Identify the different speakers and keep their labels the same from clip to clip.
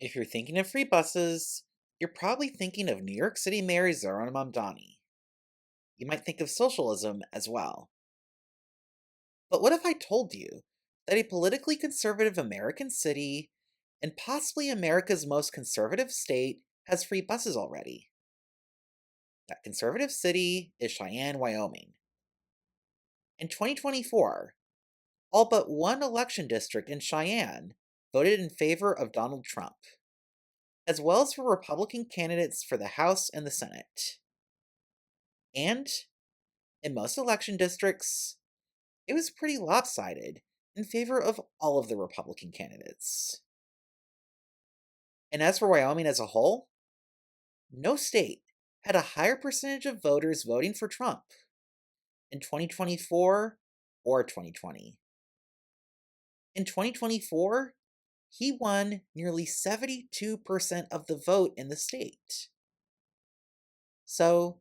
Speaker 1: If you're thinking of free buses, you're probably thinking of New York City Mayor Zohran Mamdani. You might think of socialism as well. But what if I told you that a politically conservative American city, and possibly America's most conservative state, has free buses already? That conservative city is Cheyenne, Wyoming. In 2024, all but one election district in Cheyenne voted in favor of Donald Trump, as well as for Republican candidates for the House and the Senate. And in most election districts, it was pretty lopsided in favor of all of the Republican candidates. And as for Wyoming as a whole, no state had a higher percentage of voters voting for Trump in 2024 or 2020. In 2024, he won nearly 72% of the vote in the state. So,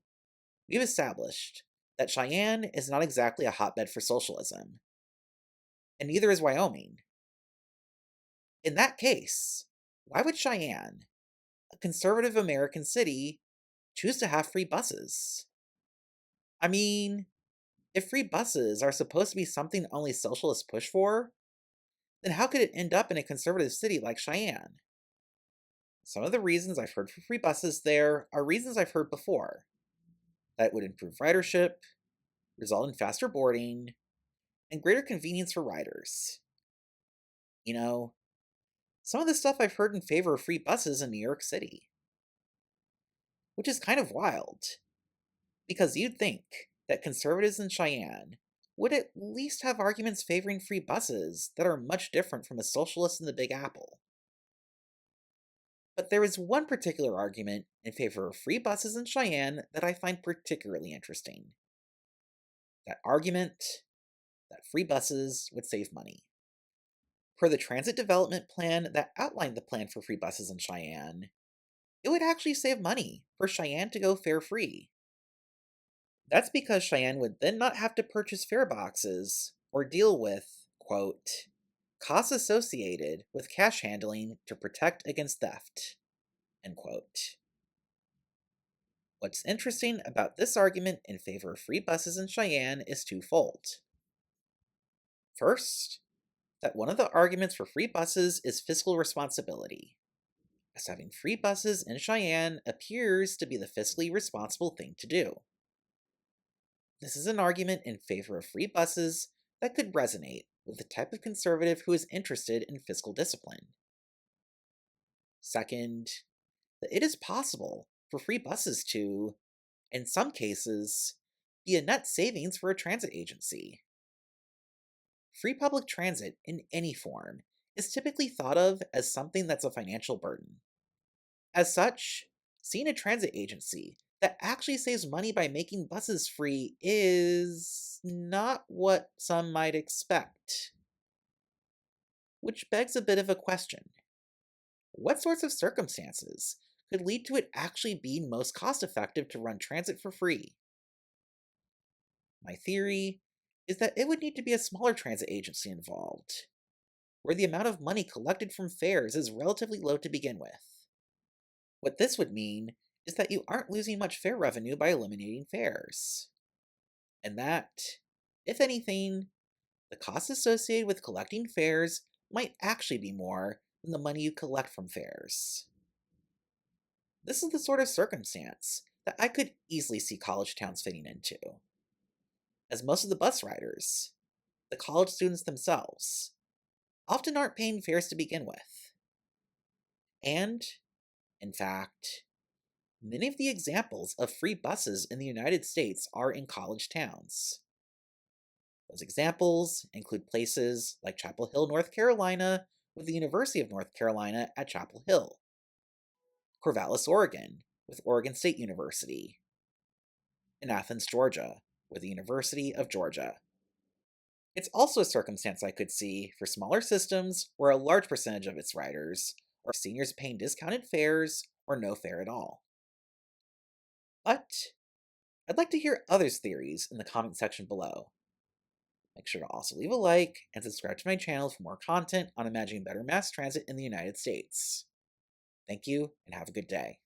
Speaker 1: we've established that Cheyenne is not exactly a hotbed for socialism, and neither is Wyoming. In that case, why would Cheyenne, a conservative American city, choose to have free buses? I mean, if free buses are supposed to be something only socialists push for, then how could it end up in a conservative city like Cheyenne? Some of the reasons I've heard for free buses there are reasons I've heard before: that it would improve ridership, result in faster boarding, and greater convenience for riders. You know, some of the stuff I've heard in favor of free buses in New York City, which is kind of wild, because you'd think that conservatives in Cheyenne would at least have arguments favoring free buses that are much different from a socialist in the Big Apple. But there is one particular argument in favor of free buses in Cheyenne that I find particularly interesting. That argument that free buses would save money. Per the transit development plan that outlined the plan for free buses in Cheyenne, it would actually save money for Cheyenne to go fare free. That's because Cheyenne would then not have to purchase fare boxes or deal with, quote, costs associated with cash handling to protect against theft, end quote. What's interesting about this argument in favor of free buses in Cheyenne is twofold. First, that one of the arguments for free buses is fiscal responsibility, as having free buses in Cheyenne appears to be the fiscally responsible thing to do. This is an argument in favor of free buses that could resonate with the type of conservative who is interested in fiscal discipline. Second, that it is possible for free buses to, in some cases, be a net savings for a transit agency. Free public transit in any form is typically thought of as something that's a financial burden. As such, seeing a transit agency that actually saves money by making buses free is not what some might expect. Which begs a bit of a question. What sorts of circumstances could lead to it actually being most cost effective to run transit for free? My theory is that it would need to be a smaller transit agency involved, where the amount of money collected from fares is relatively low to begin with. What this would mean is that you aren't losing much fare revenue by eliminating fares, and that, if anything, the costs associated with collecting fares might actually be more than the money you collect from fares. This is the sort of circumstance that I could easily see college towns fitting into, as most of the bus riders, the college students themselves, often aren't paying fares to begin with. And, in fact, many of the examples of free buses in the United States are in college towns. Those examples include places like Chapel Hill, North Carolina, with the University of North Carolina at Chapel Hill, Corvallis, Oregon, with Oregon State University, and Athens, Georgia, with the University of Georgia. It's also a circumstance I could see for smaller systems where a large percentage of its riders are seniors paying discounted fares or no fare at all. But I'd like to hear others' theories in the comment section below. Make sure to also leave a like and subscribe to my channel for more content on imagining better mass transit in the United States. Thank you, and have a good day.